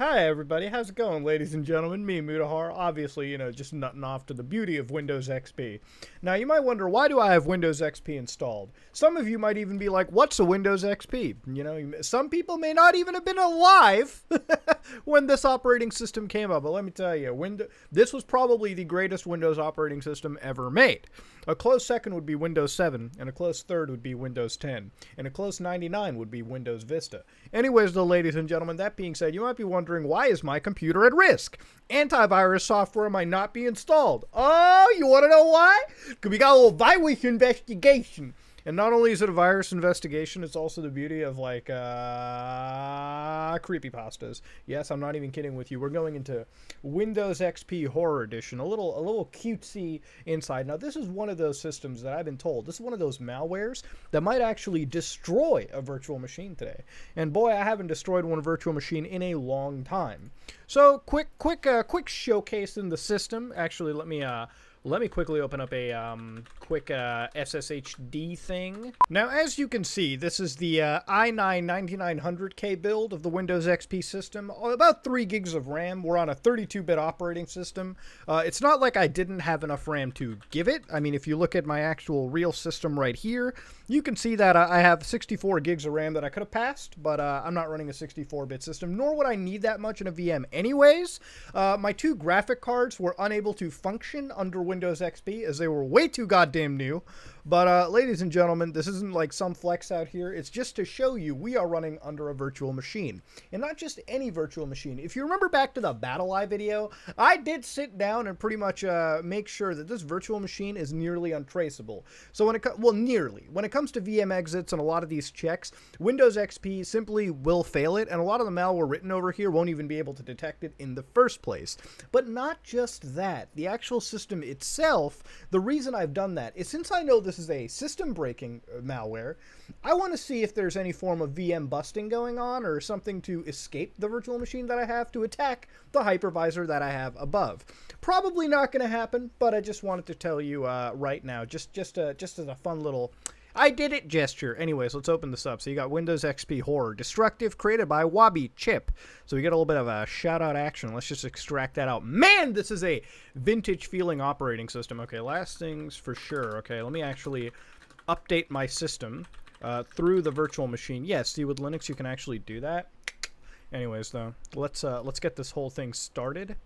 Hi everybody, how's it going, ladies and gentlemen? Me, Mutahar, obviously, just nutting off to the beauty of Windows XP. Now, you might wonder, why do I have Windows XP installed? Some of you might even be like, what's a Windows XP? Some people may not even have been alive when this operating system came up, but let me tell you, this was probably the greatest Windows operating system ever made. A close second would be Windows 7, and a close third would be Windows 10, and a close 99 would be Windows Vista. Anyways, though, ladies and gentlemen, that being said, you might be wondering, why is my computer at risk? Antivirus software might not be installed. Oh, you want to know why? Because we got a little virus investigation. And not only is it a virus investigation, it's also the beauty of, like, creepypastas. Yes, I'm not even kidding with you. We're going into Windows XP Horror Edition, a little cutesy inside. Now, this is one of those systems that I've been told, this is one of those malwares that might actually destroy a virtual machine today. And boy, I haven't destroyed one virtual machine in a long time. So, quick showcase in the system. Actually, let me quickly open up a quick SSHD thing. Now, as you can see, this is the i9-9900K build of the Windows XP system. About 3 gigs of RAM. We're on a 32-bit operating system. It's not like I didn't have enough RAM to give it. I mean, if you look at my actual real system right here, you can see that I have 64 gigs of RAM that I could have passed, but I'm not running a 64-bit system, nor would I need that much in a VM anyways. My 2 graphic cards were unable to function under Windows XP as they were way too goddamn new. But ladies and gentlemen, this isn't like some flex out here. It's just to show you we are running under a virtual machine. And not just any virtual machine. If you remember back to the BattleEye video, I did sit down and pretty much make sure that this virtual machine is nearly untraceable. So when it comes to VM exits and a lot of these checks, Windows XP simply will fail it, and a lot of the malware written over here won't even be able to detect it in the first place. But not just that. The actual system itself, the reason I've done that is since I know this is a system-breaking malware, I want to see if there's any form of VM busting going on or something to escape the virtual machine that I have to attack the hypervisor that I have above. Probably not going to happen, but I just wanted to tell you right now, just as a fun little I did it gesture. Anyways, let's open this up. So you got Windows XP Horror Destructive, created by Wabi Chip. So we get a little bit of a shout-out action. Let's just extract that out. Man, this is a vintage-feeling operating system. Okay, last things for sure. Okay, let me actually update my system through the virtual machine. Yes, see, with Linux you can actually do that. Anyways, though, let's get this whole thing started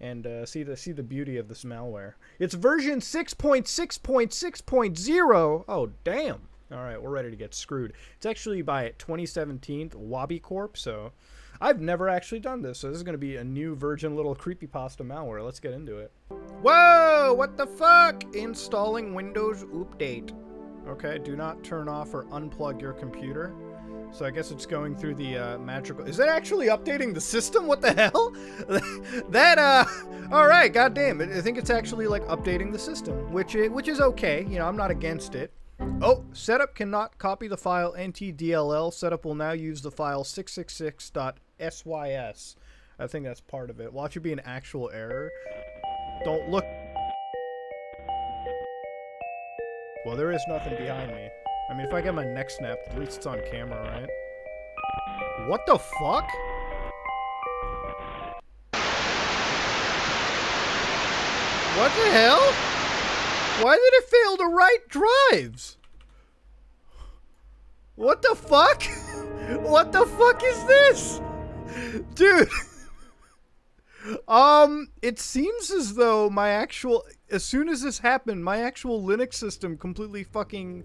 and see the beauty of this malware. It's version 6.6.6.0. Oh, damn. All right, we're ready to get screwed. It's actually by 2017 Wabi Corp, so I've never actually done this, so this is going to be a new virgin little creepypasta malware. Let's get into it. Whoa, what the fuck? Installing Windows Update. Okay, do not turn off or unplug your computer. So I guess it's going through the magical... Is that actually updating the system? What the hell? Alright, goddamn. I think it's actually, like, updating the system, which is okay. You know, I'm not against it. Oh, setup cannot copy the file ntdll. Setup will now use the file 666.sys. I think that's part of it. Watch it be an actual error. Don't look... Well, there is nothing behind me. I mean, if I get my neck snapped, at least it's on camera, right? What the fuck? What the hell? Why did it fail to write drives? What the fuck? What the fuck is this? Dude. It seems as though as soon as this happened, my actual Linux system completely fucking...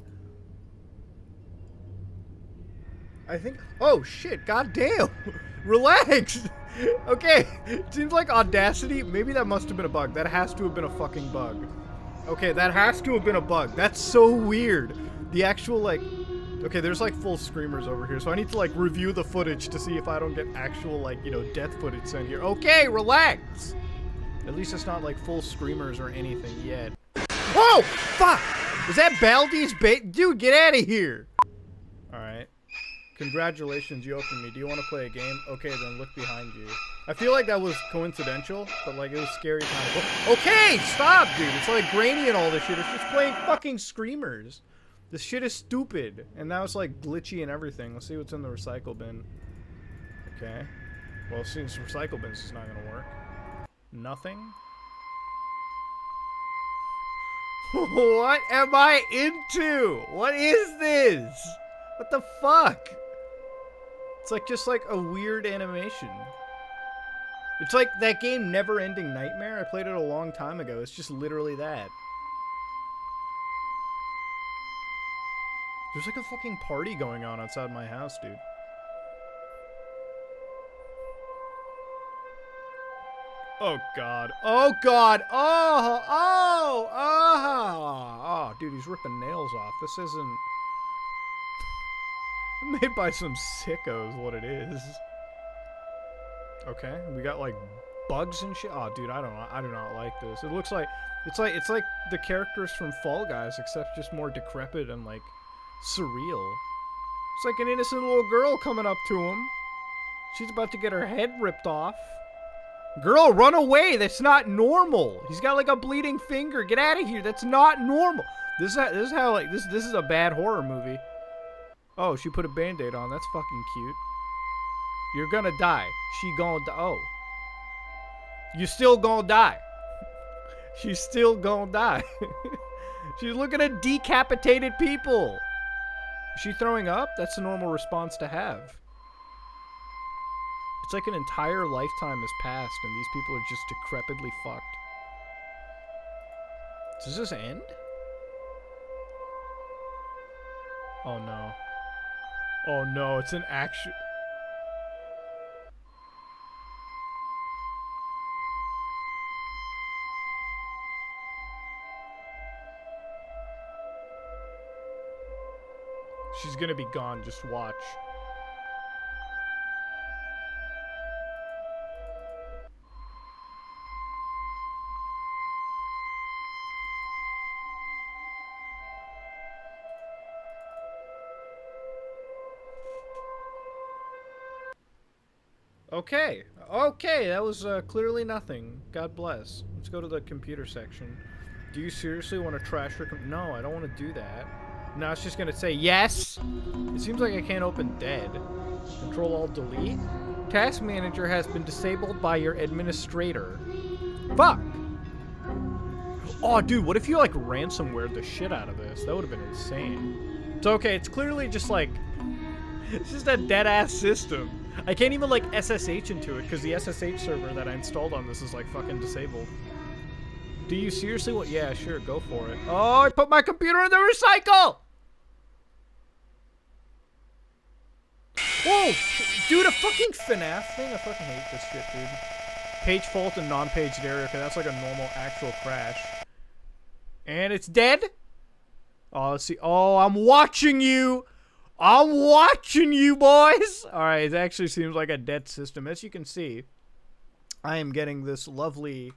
I think... Oh, shit. Goddamn. Relax. Okay. It seems like Audacity... Maybe that must have been a bug. That has to have been a fucking bug. Okay, that has to have been a bug. That's so weird. The actual, like... Okay, there's, like, full screamers over here, so I need to, like, review the footage to see if I don't get actual, like, you know, death footage sent here. Okay, relax. At least it's not, like, full screamers or anything yet. Whoa! Fuck! Is that Baldi's bait? Dude, get out of here! Alright. Congratulations, you opened me. Do you want to play a game? Okay, then look behind you. I feel like that was coincidental, but like it was scary kind of... Okay, stop, dude. It's like grainy and all this shit. It's just playing fucking screamers. This shit is stupid. And now it's like glitchy and everything. Let's see what's in the recycle bin. Okay. Well, since recycle bins is not gonna work. Nothing? What am I into? What is this? What the fuck? It's like just like a weird animation. It's like that game Never Ending Nightmare. I played it a long time ago. It's just literally that. There's like a fucking party going on outside my house, dude. Oh god. Oh god. Oh, dude, he's ripping nails off. This isn't made by some sickos, what it is. Okay, we got like bugs and shit. Oh, dude, I do not like this. It looks like it's like the characters from Fall Guys, except just more decrepit and like surreal. It's like an innocent little girl coming up to him. She's about to get her head ripped off. Girl, run away! That's not normal. He's got like a bleeding finger. Get out of here. That's not normal. This is how like this is a bad horror movie. Oh, she put a band-aid on. That's fucking cute. You're gonna die. She gonna die. Oh. You still gonna die. She's still gonna die. She's looking at decapitated people. Is she throwing up? That's a normal response to have. It's like an entire lifetime has passed and these people are just decrepitly fucked. Does this end? Oh no. Oh no, it's an action. She's gonna be gone, just watch. Okay, okay, that was clearly nothing. God bless. Let's go to the computer section. Do you seriously want to trash your No, I don't want to do that. No, it's just gonna say yes. It seems like I can't open dead. Control-Alt-Delete. Task Manager has been disabled by your administrator. Fuck! Oh, dude, what if you, like, ransomware the shit out of this? That would have been insane. It's okay, it's clearly just, like... It's just a dead-ass system. I can't even, like, SSH into it, because the SSH server that I installed on this is, like, fucking disabled. Do you seriously want... Yeah, sure, go for it. Oh, I put my computer in the recycle! Whoa! Dude, a fucking FNAF thing? I fucking hate this shit, dude. Page fault and non-paged error, because that's like a normal actual crash. And it's dead? Oh, let's see. Oh, I'm watching you! I'm watching you, boys! Alright, it actually seems like a dead system. As you can see, I am getting this lovely...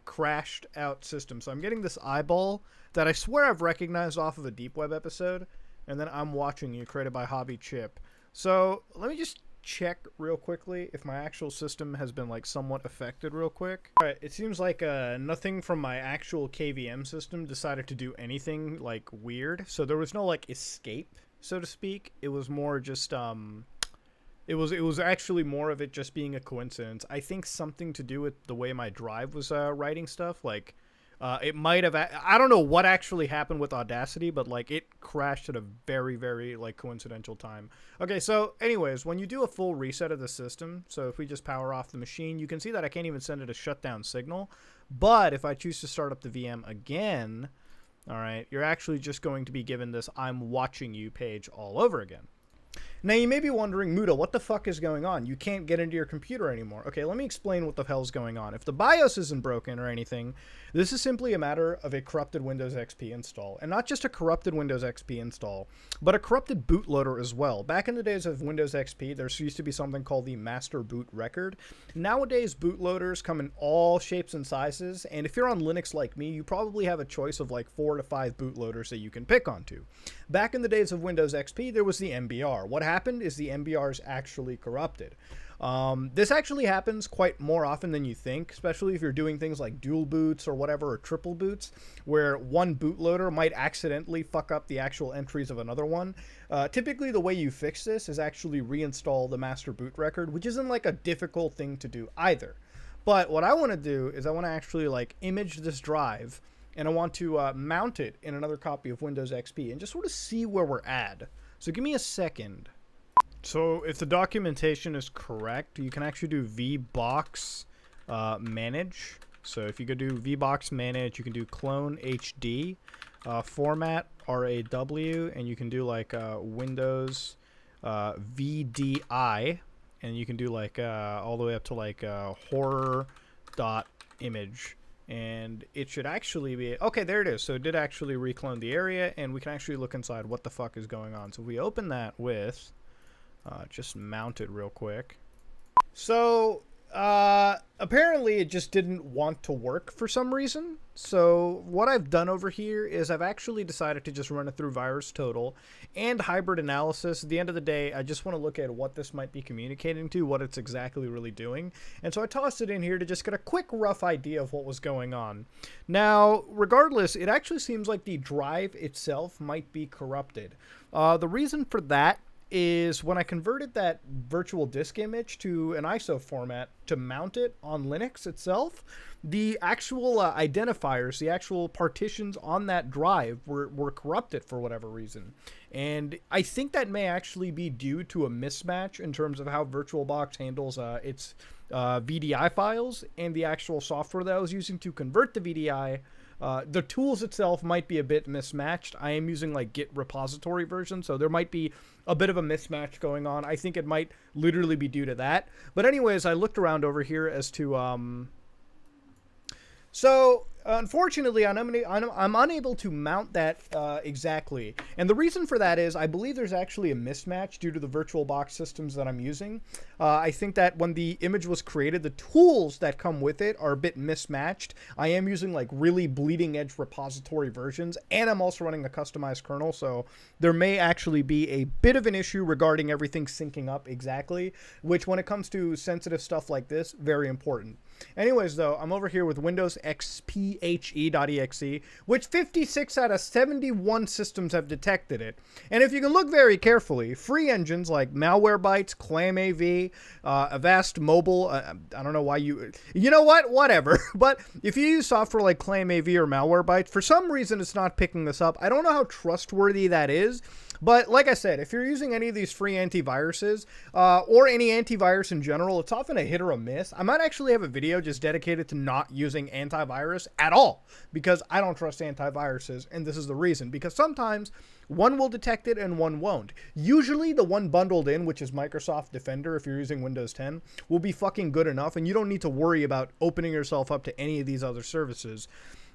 crashed out system. So I'm getting this eyeball that I swear I've recognized off of a Deep Web episode, and then I'm watching you, created by Hobby Chip. So let me just check real quickly if my actual system has been like somewhat affected real quick. Alright, it seems like nothing from my actual KVM system decided to do anything like weird. So there was no like escape, so to speak. It was more just It was actually more of it just being a coincidence. I think something to do with the way my drive was writing stuff. Like, it might have... I don't know what actually happened with Audacity, but, like, it crashed at a very, very, like, coincidental time. Okay, so, anyways, when you do a full reset of the system, so if we just power off the machine, you can see that I can't even send it a shutdown signal. But if I choose to start up the VM again, all right, you're actually just going to be given this I'm watching you page all over again. Now, you may be wondering, Muda, what the fuck is going on? You can't get into your computer anymore. Okay, let me explain what the hell's going on. If the BIOS isn't broken or anything, this is simply a matter of a corrupted Windows XP install. And not just a corrupted Windows XP install, but a corrupted bootloader as well. Back in the days of Windows XP, there used to be something called the master boot record. Nowadays, bootloaders come in all shapes and sizes, and if you're on Linux like me, you probably have a choice of like 4 to 5 bootloaders that you can pick onto. Back in the days of Windows XP, there was the MBR. What happened is the MBR is actually corrupted. This actually happens quite more often than you think, especially if you're doing things like dual boots or whatever, or triple boots, where one bootloader might accidentally fuck up the actual entries of another one. Typically, the way you fix this is actually reinstall the master boot record, which isn't like a difficult thing to do either. But what I want to do is I want to actually like image this drive, and I want to mount it in another copy of Windows XP and just sort of see where we're at. So give me a second. So if the documentation is correct, you can actually do vbox manage. So if you go do vbox manage, you can do clone HD, format RAW, and you can do like Windows VDI, and you can do like all the way up to like horror dot image. And it should actually be... Okay, there it is. So it did actually reclone the area, and we can actually look inside what the fuck is going on. So if we open that with... just mount it real quick. So, apparently it just didn't want to work for some reason. So what I've done over here is I've actually decided to just run it through VirusTotal and hybrid analysis. At the end of the day, I just want to look at what this might be communicating to, what it's exactly really doing. And so I tossed it in here to just get a quick rough idea of what was going on. Now, regardless, it actually seems like the drive itself might be corrupted. The reason for that is when I converted that virtual disk image to an ISO format to mount it on Linux itself, the actual identifiers, the actual partitions on that drive were corrupted for whatever reason. And I think that may actually be due to a mismatch in terms of how VirtualBox handles its VDI files and the actual software that I was using to convert the VDI. The tools itself might be a bit mismatched. I am using like Git repository version, so there might be a bit of a mismatch going on. I think it might literally be due to that. But anyways, I looked around over here as to... So, unfortunately, I'm unable to mount that exactly. And the reason for that is I believe there's actually a mismatch due to the VirtualBox systems that I'm using. I think that when the image was created, the tools that come with it are a bit mismatched. I am using like really bleeding edge repository versions, and I'm also running a customized kernel, so there may actually be a bit of an issue regarding everything syncing up exactly, which when it comes to sensitive stuff like this, very important. Anyways, though, I'm over here with Windows XPHE.exe, which 56 out of 71 systems have detected it. And if you can look very carefully, free engines like Malwarebytes, ClamAV, Avast Mobile, I don't know why you know what? Whatever. But if you use software like ClamAV or Malwarebytes, for some reason it's not picking this up. I don't know how trustworthy that is. But like I said, if you're using any of these free antiviruses, or any antivirus in general, it's often a hit or a miss. I might actually have a video just dedicated to not using antivirus at all, because I don't trust antiviruses, and this is the reason. Because sometimes one will detect it and one won't. Usually the one bundled in, which is Microsoft Defender if you're using Windows 10, will be fucking good enough, and you don't need to worry about opening yourself up to any of these other services.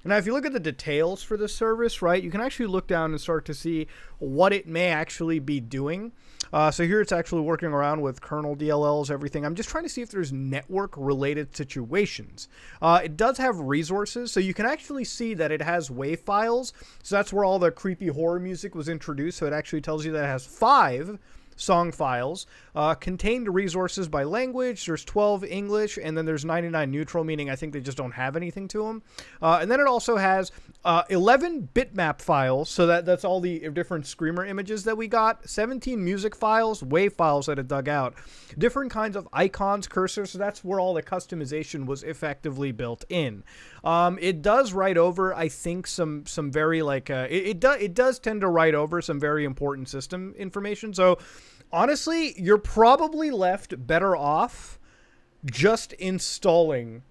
Now, if you look at the details for this service, right, you can actually look down and start to see what it may actually be doing. So here it's actually working around with kernel DLLs, everything. I'm just trying to see if there's network-related situations. It does have resources, so you can actually see that it has WAV files. So that's where all the creepy horror music was introduced. So it actually tells you that it has 5 song files, contained resources by language. There's 12 English, and then there's 99 neutral, meaning I think they just don't have anything to them. And then it also has 11 bitmap files, so that's all the different screamer images that we got, 17 music files, WAV files that it dug out, different kinds of icons, cursors, so that's where all the customization was effectively built in. It does write over, I think, some very like it does tend to write over some very important system information. So honestly, you're probably left better off just installing.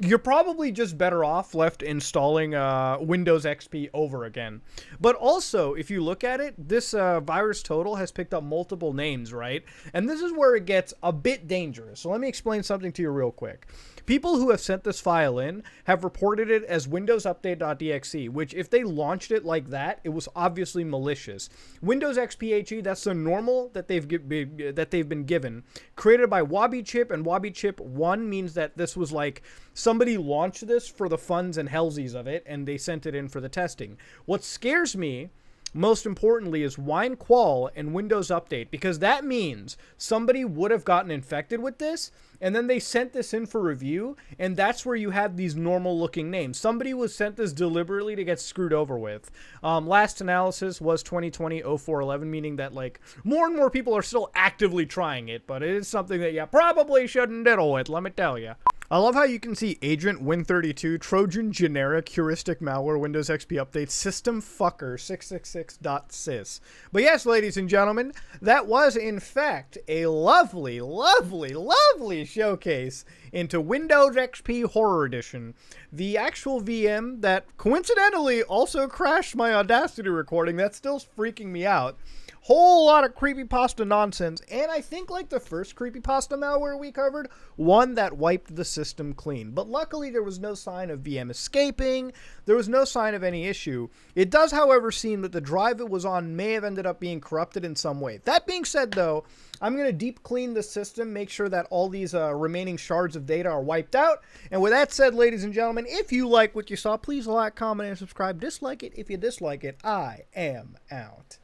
You're probably just better off left installing Windows XP over again. But also, if you look at it, this VirusTotal has picked up multiple names, right? And this is where it gets a bit dangerous. So let me explain something to you real quick. People who have sent this file in have reported it as Windows Update.exe, which if they launched it like that, it was obviously malicious. Windows XPHE, that's the normal that they've been given, created by WabiChip, and WabiChip 1 means that this was like somebody launched this for the funds and hellsies of it, and they sent it in for the testing. What scares me most importantly, is wine qual and Windows Update, because that means somebody would have gotten infected with this, and then they sent this in for review, and that's where you have these normal looking names. Somebody was sent this deliberately to get screwed over with. Last analysis was 2020-04-11, meaning that like more and more people are still actively trying it, but it is something that you probably shouldn't diddle with, let me tell you. I love how you can see Agent Win32, Trojan Generic, Heuristic Malware, Windows XP Update, System Fucker 666.sys. But yes, ladies and gentlemen, that was in fact a lovely, lovely, lovely showcase into Windows XP Horror Edition. The actual VM that coincidentally also crashed my Audacity recording, that's still freaking me out. Whole lot of creepypasta nonsense, and I think like the first creepypasta malware we covered, one that wiped the system clean. But luckily there was no sign of VM escaping, there was no sign of any issue. It does, however, seem that the drive it was on may have ended up being corrupted in some way. That being said though, I'm going to deep clean the system, make sure that all these remaining shards of data are wiped out. And with that said, ladies and gentlemen, if you like what you saw, please like, comment, and subscribe. Dislike it if you dislike it. I am out.